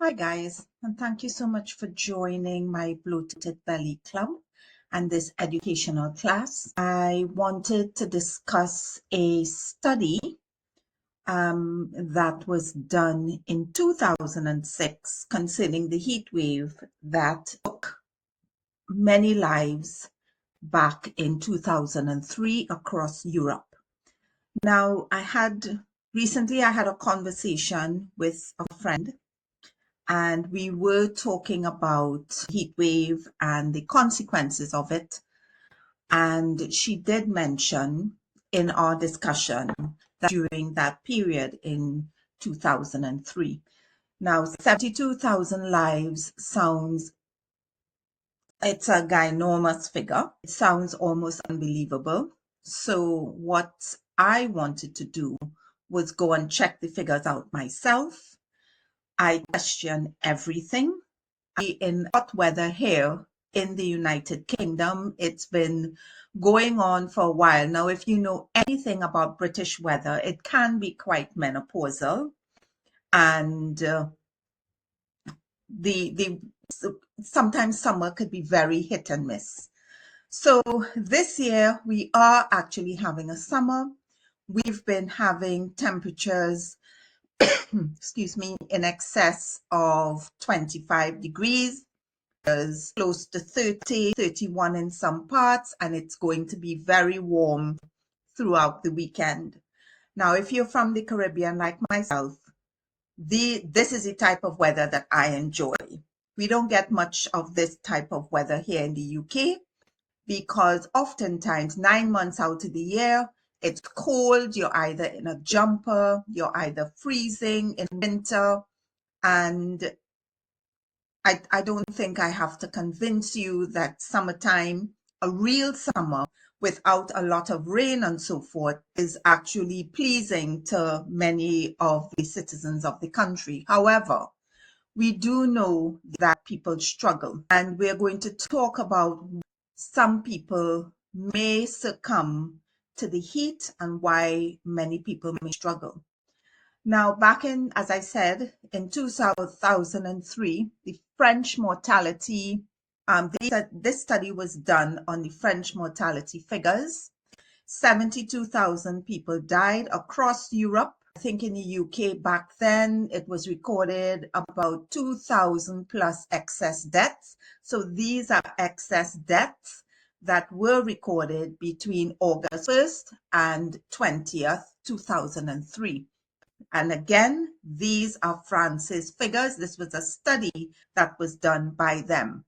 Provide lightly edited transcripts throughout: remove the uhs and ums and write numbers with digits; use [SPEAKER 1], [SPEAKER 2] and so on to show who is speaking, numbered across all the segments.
[SPEAKER 1] Hi guys, and thank you so much for joining my Bloated Belly Club and this educational class. I wanted to discuss a study that was done in 2006 concerning the heat wave that took many lives back in 2003 across Europe. Now, recently I had a conversation with a friend, and we were talking about heat wave and the consequences of it. And she did mention in our discussion that during that period in 2003. Now, 72,000 lives it's a ginormous figure. It sounds almost unbelievable. So what I wanted to do was go and check the figures out myself. I question everything. In hot weather here in the United Kingdom, it's been going on for a while. Now, if you know anything about British weather, it can be quite menopausal, and sometimes summer could be very hit and miss. So this year we are actually having a summer. We've been having temperatures excuse me, in excess of 25 degrees, close to 30, 31 in some parts, and it's going to be very warm throughout the weekend. Now, if you're from the Caribbean like myself, this is the type of weather that I enjoy. We don't get much of this type of weather here in the UK because oftentimes 9 months out of the year, it's cold. You're either in a jumper, you're either freezing in winter, and I don't think I have to convince you that summertime, a real summer without a lot of rain and so forth, is actually pleasing to many of the citizens of the country. However, we do know that people struggle, and we're going to talk about some people may succumb to the heat and why many people may struggle. Now, back in, as I said, in 2003, the French mortality, this study was done on the French mortality figures. 72,000 people died across Europe. I think in the UK back then, it was recorded about 2,000 plus excess deaths. So these are excess deaths that were recorded between August 1st and 20th, 2003. And again, these are France's figures. This was a study that was done by them.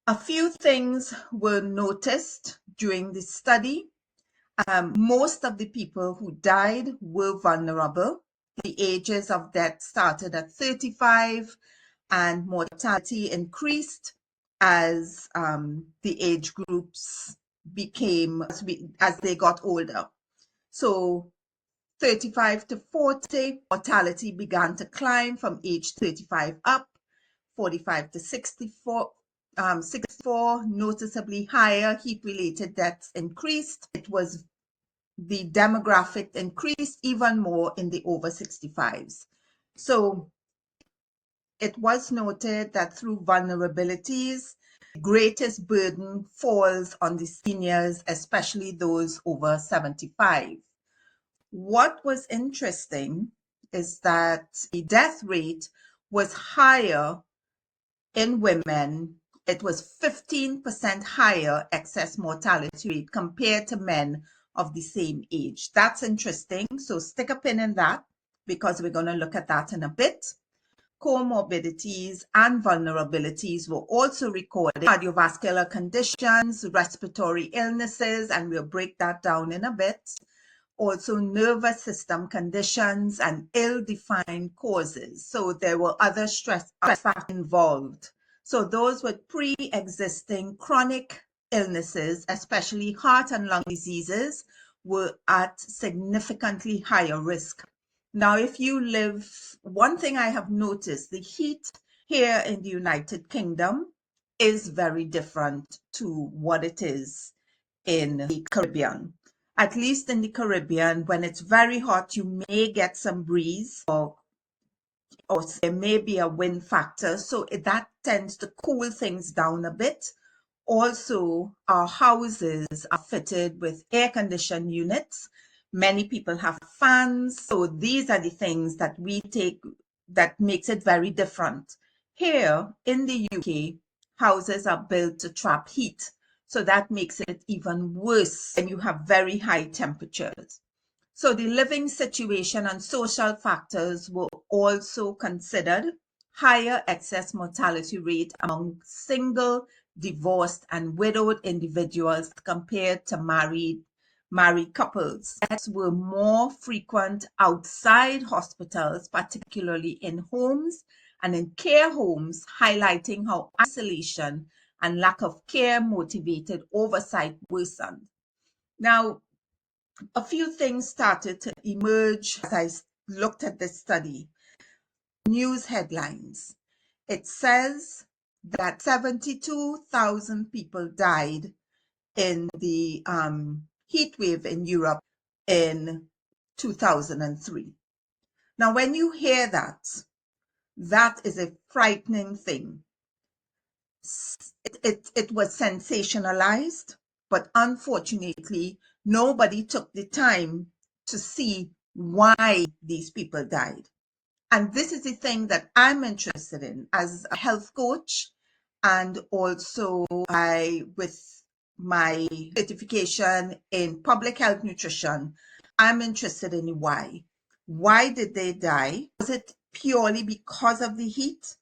[SPEAKER 1] A few things were noticed during the study. Most of the people who died were vulnerable. The ages of death started at 35, and mortality increased as the age groups became, as they got older. So 35 to 40, mortality began to climb from age 35 up. 45 to 64, 64, noticeably higher heat-related deaths increased. It was the demographic increased even more in the over 65s. So it was noted that through vulnerabilities, the greatest burden falls on the seniors, especially those over 75. What was interesting is that the death rate was higher in women. It was 15% higher excess mortality rate compared to men of the same age. That's interesting. So stick a pin in that because we're going to look at that in a bit. Comorbidities and vulnerabilities were also recorded. Cardiovascular conditions, respiratory illnesses, and we'll break that down in a bit. Also nervous system conditions and ill-defined causes. So there were other stress factors involved. So those with pre-existing chronic illnesses, especially heart and lung diseases, were at significantly higher risk. Now, if you live, one thing I have noticed, the heat here in the United Kingdom is very different to what it is in the Caribbean. At least in the Caribbean, when it's very hot, you may get some breeze or or there may be a wind factor, so that tends to cool things down a bit. Also, our houses are fitted with air conditioned units. Many people have fans, so these are the things that we take that makes it very different. Here in the UK, houses are built to trap heat, so that makes it even worse when you have very high temperatures. So the living situation and social factors were also considered. Higher excess mortality rate among single, divorced, and widowed individuals compared to married couples. Deaths were more frequent outside hospitals, particularly in homes and in care homes, highlighting how isolation and lack of care motivated oversight worsened. Now, a few things started to emerge as I looked at this study. News headlines. It says that 72,000 people died in the heat wave in Europe in 2003. Now, when you hear that, that is a frightening thing. It was sensationalized, but unfortunately, nobody took the time to see why these people died. And this is the thing that I'm interested in as a health coach, and also with my certification in public health nutrition, I'm interested in why. Why did they die? Was it purely because of the heat?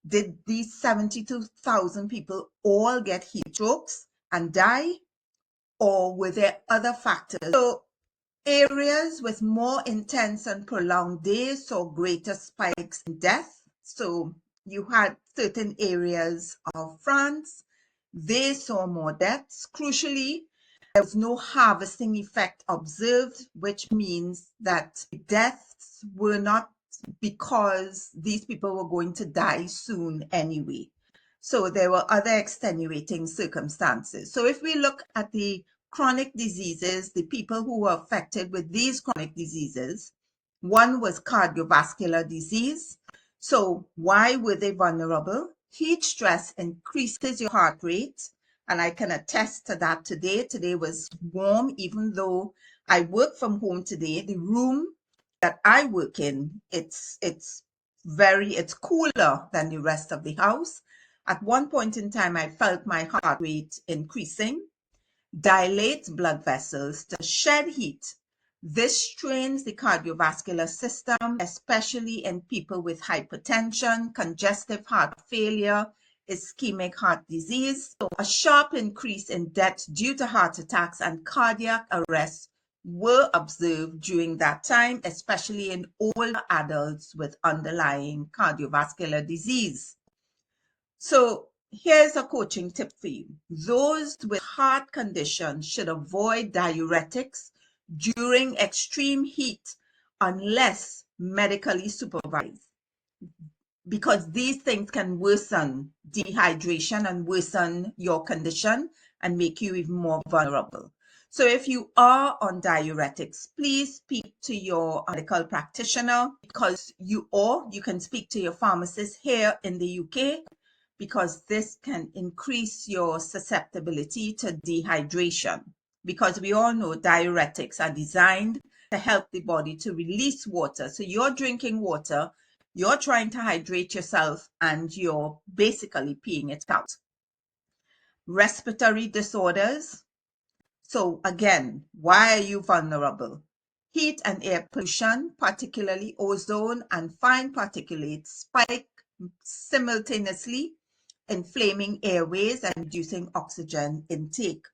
[SPEAKER 1] Did these 72,000 people all get heat strokes and die? Or were there other factors? So areas with more intense and prolonged days saw greater spikes in death. So you had certain areas of France, they saw more deaths. Crucially, there was no harvesting effect observed, which means that deaths were not because these people were going to die soon anyway. So there were other extenuating circumstances. So if we look at the chronic diseases, the people who were affected with these chronic diseases, one was cardiovascular disease. So why were they vulnerable? Heat stress increases your heart rate, and I can attest to that today. Today was warm, even though I work from home today. The room that I work in, it's cooler than the rest of the house. At one point in time, I felt my heart rate increasing. Dilates blood vessels to shed heat. This strains the cardiovascular system, especially in people with hypertension, congestive heart failure, ischemic heart disease. So a sharp increase in deaths due to heart attacks and cardiac arrest were observed during that time, especially in older adults with underlying cardiovascular disease. So here's a coaching tip for you. Those with heart conditions should avoid diuretics during extreme heat unless medically supervised, because these things can worsen dehydration and worsen your condition and make you even more vulnerable. So if you are on diuretics, please speak to your medical practitioner, because you can speak to your pharmacist here in the UK, because this can increase your susceptibility to dehydration. Because we all know diuretics are designed to help the body to release water. So you're drinking water, you're trying to hydrate yourself, and you're basically peeing it out. Respiratory disorders. So again, why are you vulnerable? Heat and air pollution, particularly ozone and fine particulates, spike simultaneously, inflaming airways and reducing oxygen intake.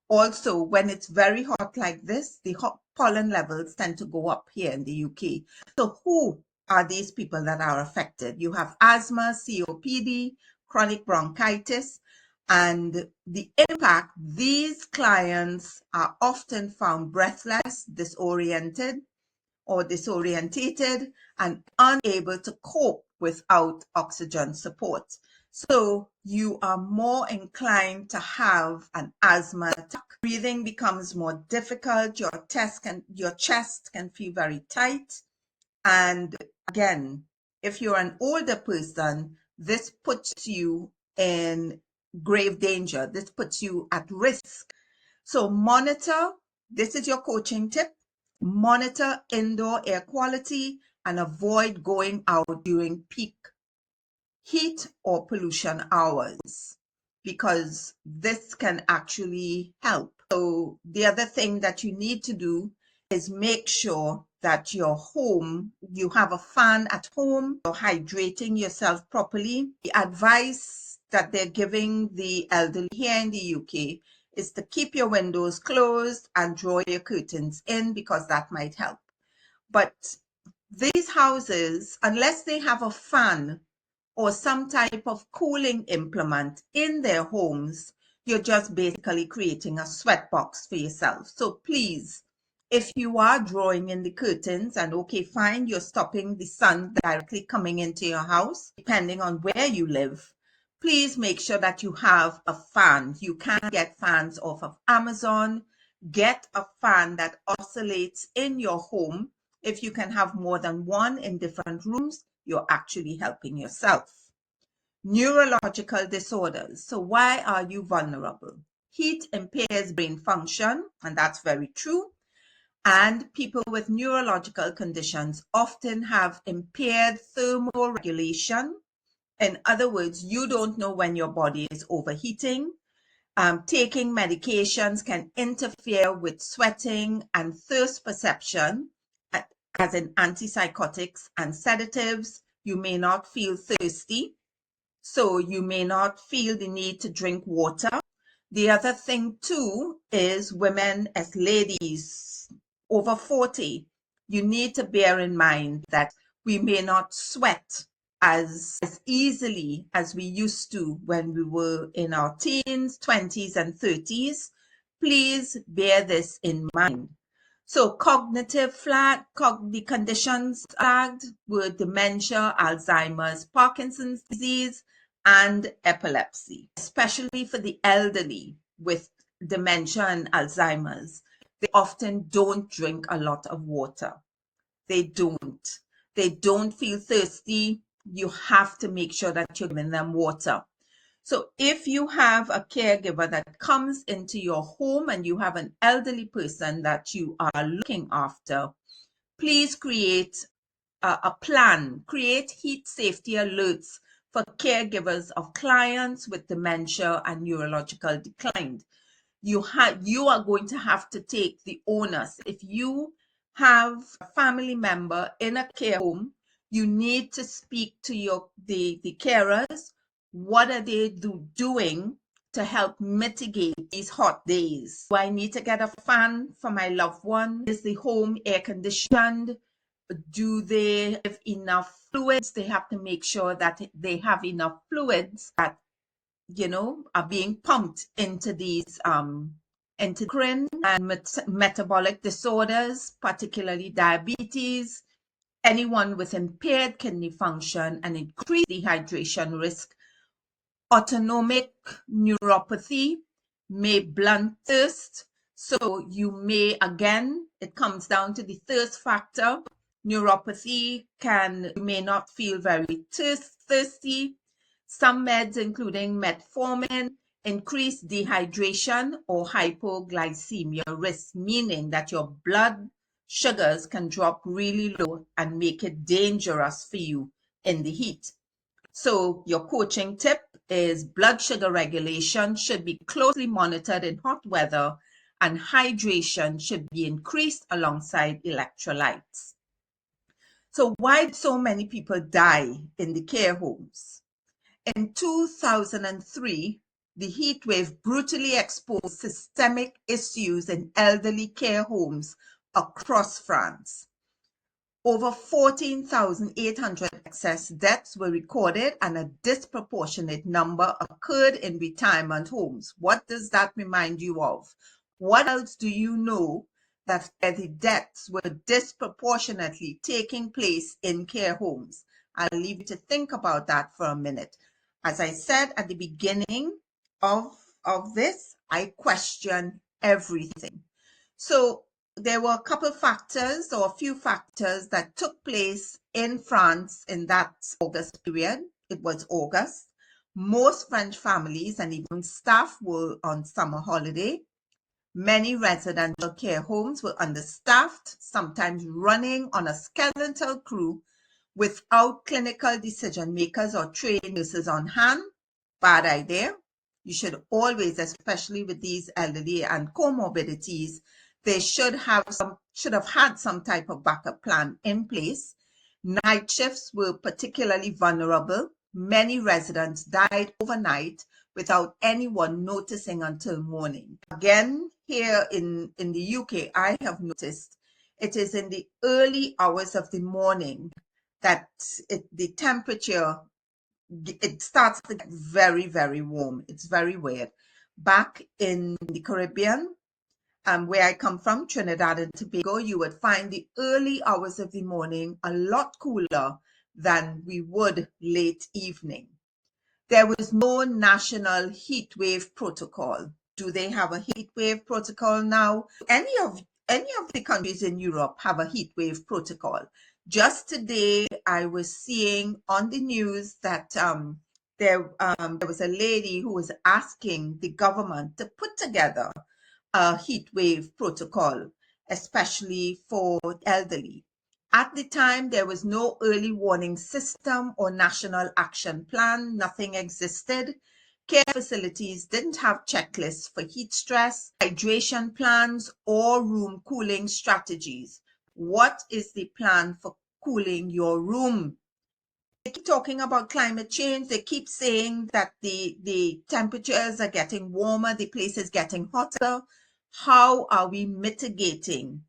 [SPEAKER 1] Also, when it's very hot like this, the pollen levels tend to go up here in the UK. So who are these people that are affected? You have asthma, COPD, chronic bronchitis, and the impact, these clients are often found breathless, disoriented, or disorientated, and unable to cope without oxygen support. So you are more inclined to have an asthma attack. Breathing becomes more difficult. Your chest can feel very tight. And again, If you're an older person, this puts you in grave danger. This puts you at risk. So monitor, this is your coaching tip, monitor indoor air quality and avoid going out during peak heat or pollution hours, because this can actually help. So the other thing that you need to do is make sure that your home, you have a fan at home, you're hydrating yourself properly. The advice that they're giving the elderly here in the UK is to keep your windows closed and draw your curtains in, because that might help. But these houses, unless they have a fan or some type of cooling implement in their homes, you're just basically creating a sweatbox for yourself. So please, if you are drawing in the curtains, and okay, fine, you're stopping the sun directly coming into your house, depending on where you live, please make sure that you have a fan. You can get fans off of Amazon. Get a fan that oscillates in your home. If you can have more than one in different rooms, you're actually helping yourself. Neurological disorders. So why are you vulnerable? Heat impairs brain function, and that's very true. And people with neurological conditions often have impaired thermoregulation. In other words, you don't know when your body is overheating. Taking medications can interfere with sweating and thirst perception, as in antipsychotics and sedatives. You may not feel thirsty, so you may not feel the need to drink water. The other thing too is women, as ladies over 40, you need to bear in mind that we may not sweat as easily as we used to when we were in our teens, 20s, and 30s. Please bear this in mind. So cognitive the conditions flagged were dementia, Alzheimer's, Parkinson's disease, and epilepsy, especially for the elderly with dementia and Alzheimer's. They often don't drink a lot of water. They don't. They don't feel thirsty. You have to make sure that you're giving them water. So if you have a caregiver that comes into your home and you have an elderly person that you are looking after, please create a plan, create heat safety alerts for caregivers of clients with dementia and neurological decline. You are going to have to take the onus. If you have a family member in a care home, you need to speak to the carers. What are they doing to help mitigate these hot days? Do I need to get a fan for my loved one? Is the home air conditioned? Do they have enough fluids? They have to make sure that they have enough fluids that are being pumped into these endocrine and metabolic disorders, particularly diabetes, anyone with impaired kidney function and increased dehydration risk. Autonomic neuropathy may blunt thirst. So you may, again, it comes down to the thirst factor. Neuropathy you may not feel very thirsty. Some meds, including metformin, increase dehydration or hypoglycemia risk, meaning that your blood sugars can drop really low and make it dangerous for you in the heat. So your coaching tip is blood sugar regulation should be closely monitored in hot weather, and hydration should be increased alongside electrolytes. So why did so many people die in the care homes? In 2003, the heat wave brutally exposed systemic issues in elderly care homes across France. Over 14,800 excess deaths were recorded, and a disproportionate number occurred in retirement homes. What does that remind you of? What else do you know that the deaths were disproportionately taking place in care homes? I'll leave you to think about that for a minute. As I said at the beginning of this, I question everything. So there were a couple factors or a few factors that took place in France in that August period. It was August. Most French families and even staff were on summer holiday. Many residential care homes were understaffed, sometimes running on a skeletal crew without clinical decision makers or trained nurses on hand. Bad idea. You should always, especially with these elderly and comorbidities, they should have had some type of backup plan in place. Night shifts were particularly vulnerable. Many residents died overnight without anyone noticing until morning. Again, here in the UK, I have noticed it is in the early hours of the morning that the temperature, it starts to get very, very warm. It's very weird. Back in the Caribbean, where I come from, Trinidad and Tobago, you would find the early hours of the morning a lot cooler than we would late evening. There was no national heat wave protocol. Do they have a heat wave protocol now? Any of the countries in Europe have a heat wave protocol. Just today, I was seeing on the news that there was a lady who was asking the government to put together a heat wave protocol, especially for elderly. At the time, there was no early warning system or national action plan. Nothing existed. Care facilities didn't have checklists for heat stress, hydration plans, or room cooling strategies. What is the plan for cooling your room? They keep talking about climate change. They keep saying that the temperatures are getting warmer, the place is getting hotter. How are we mitigating?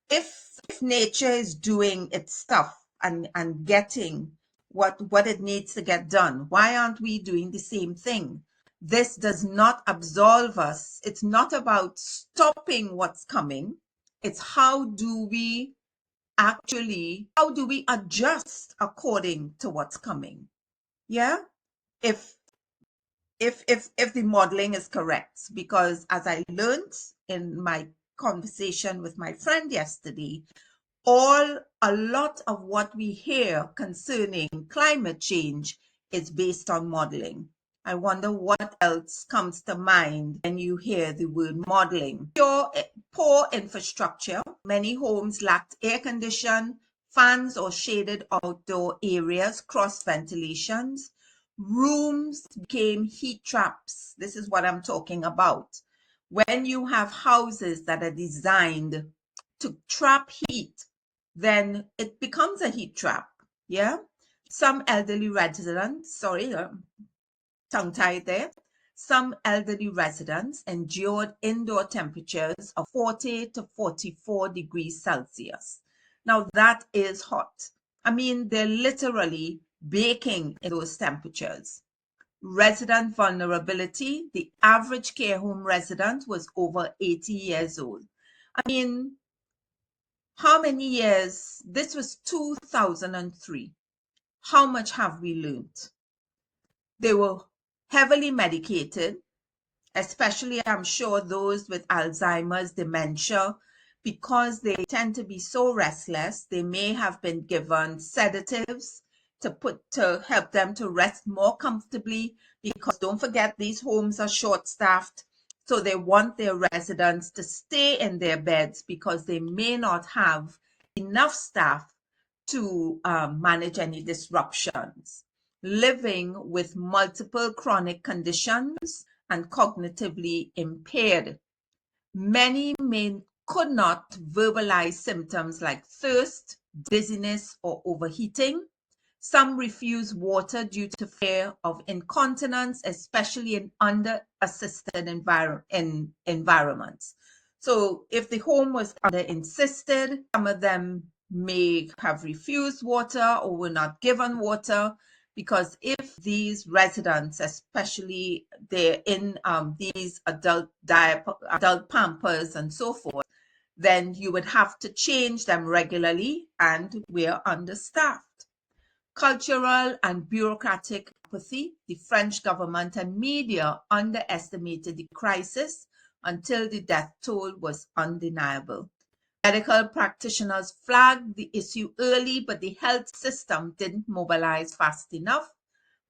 [SPEAKER 1] If nature is doing its stuff and getting what it needs to get done, why aren't we doing the same thing? This does not absolve us. It's not about stopping what's coming. It's how do we adjust according to what's coming? Yeah. If the modeling is correct, because as I learned in my conversation with my friend yesterday, a lot of what we hear concerning climate change is based on modeling. I wonder what else comes to mind when you hear the word modeling. Poor infrastructure. Many homes lacked air condition, fans or shaded outdoor areas, cross ventilations. Rooms became heat traps. This is what I'm talking about. When you have houses that are designed to trap heat, then it becomes a heat trap. Yeah. Some elderly residents, tongue-tied there. Some elderly residents endured indoor temperatures of 40 to 44 degrees Celsius. Now that is hot. I mean, they're literally baking in those temperatures. Resident vulnerability, the average care home resident was over 80 years old. I mean, how many years? This was 2003. How much have we learned? They were heavily medicated, especially I'm sure those with Alzheimer's, dementia, because they tend to be so restless. They may have been given sedatives to help them to rest more comfortably, because don't forget, these homes are short staffed. So they want their residents to stay in their beds because they may not have enough staff to manage any disruptions. Living with multiple chronic conditions and cognitively impaired. Many could not verbalize symptoms like thirst, dizziness, or overheating. Some refuse water due to fear of incontinence, especially in under-assisted environments. So if the home was under-insisted, some of them may have refused water or were not given water, because if these residents, especially they're in these adult pampers and so forth, then you would have to change them regularly, and we're understaffed. Cultural and bureaucratic apathy. The French government and media underestimated the crisis until the death toll was undeniable. Medical practitioners flagged the issue early, but the health system didn't mobilize fast enough.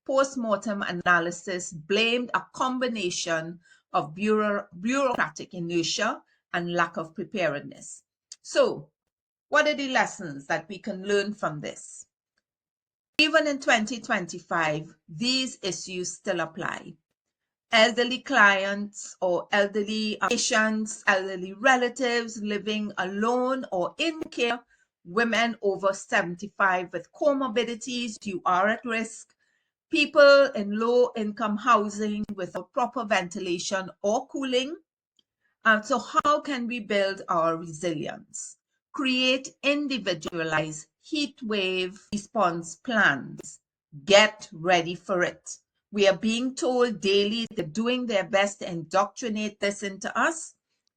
[SPEAKER 1] Post-mortem analysis blamed a combination of bureaucratic inertia and lack of preparedness. So, what are the lessons that we can learn from this? Even in 2025, these issues still apply. Elderly clients or elderly patients, elderly relatives living alone or in care, women over 75 with comorbidities, you are at risk. People in low-income housing without proper ventilation or cooling. So how can we build our resilience? Create individualized heat wave response plans. Get ready for it. We are being told daily, they're doing their best to indoctrinate this into us,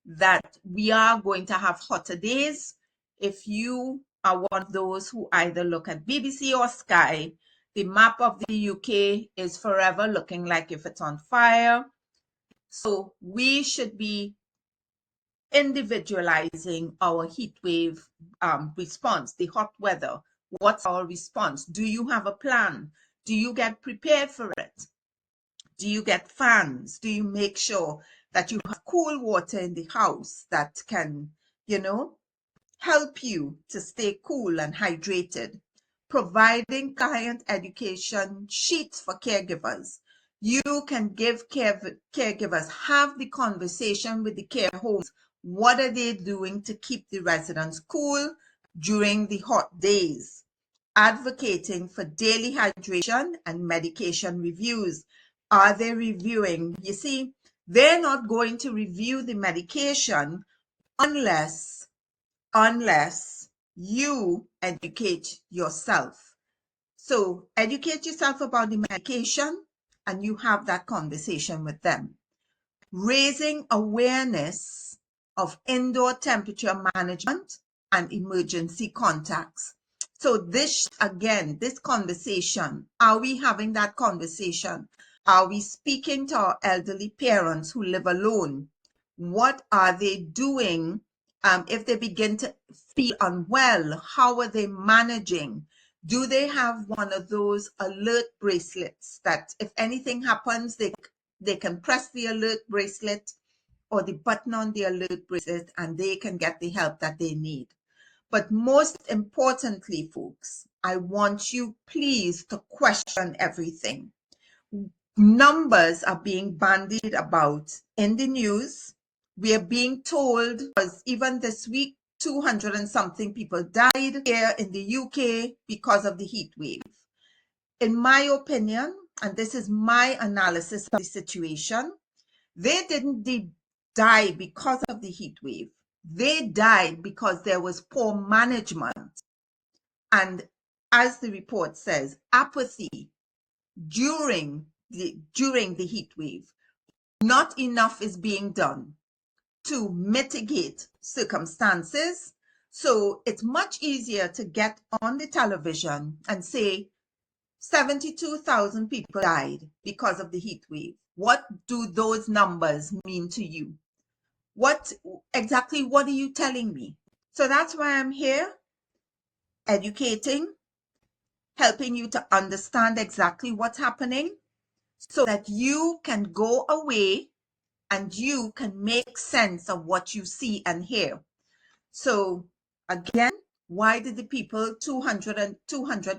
[SPEAKER 1] that we are going to have hotter days. If you are one of those who either look at BBC or Sky, the map of the UK is forever looking like if it's on fire. So we should be individualizing our heat wave response, the hot weather. What's our response? Do you have a plan? Do you get prepared for it? Do you get fans? Do you make sure that you have cool water in the house that can, help you to stay cool and hydrated? Providing client education sheets for caregivers. You can give caregivers, have the conversation with the care homes. What are they doing to keep the residents cool during the hot days? Advocating for daily hydration and medication reviews. Are they reviewing? You see, they're not going to review the medication unless you educate yourself. So educate yourself about the medication and you have that conversation with them. Raising awareness of indoor temperature management and emergency contacts. So this, again, this conversation, are we having that conversation? Are we speaking to our elderly parents who live alone? What are they doing if they begin to feel unwell? How are they managing? Do they have one of those alert bracelets that if anything happens, they can press the alert bracelet or the button on the alert bracelet and they can get the help that they need? But most importantly, folks, I want you please to question everything. Numbers are being bandied about in the news. We are being told, because even this week, 200 and something people died here in the UK because of the heat wave. In my opinion, and this is my analysis of the situation, they didn't die because of the heat wave. They died because there was poor management. And as the report says, apathy during the heat wave. Not enough is being done to mitigate circumstances. So it's much easier to get on the television and say 72,000 people died because of the heat wave. What do those numbers mean to you? What are you telling me? So that's why I'm here, educating, helping you to understand exactly what's happening so that you can go away and you can make sense of what you see and hear. So again, why did the people 200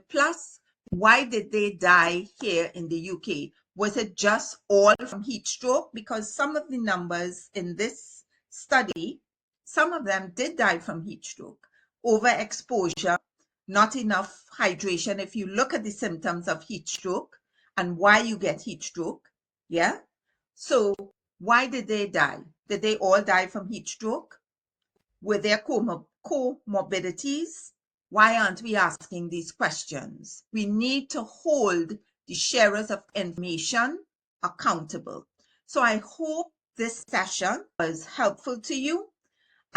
[SPEAKER 1] plus, why did they die here in the UK? Was it just all from heat stroke? Because some of the numbers in this study, some of them did die from heat stroke. Overexposure, not enough hydration. If you look at the symptoms of heat stroke and why you get heat stroke, yeah? So why did they die? Did they all die from heat stroke? Were there comorbidities? Why aren't we asking these questions? We need to hold the sharers of information accountable. So I hope this session was helpful to you.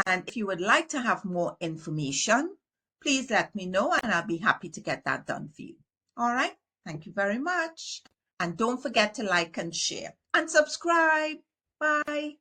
[SPEAKER 1] And if you would like to have more information, please let me know and I'll be happy to get that done for you. All right. Thank you very much. And don't forget to like and share and subscribe. Bye.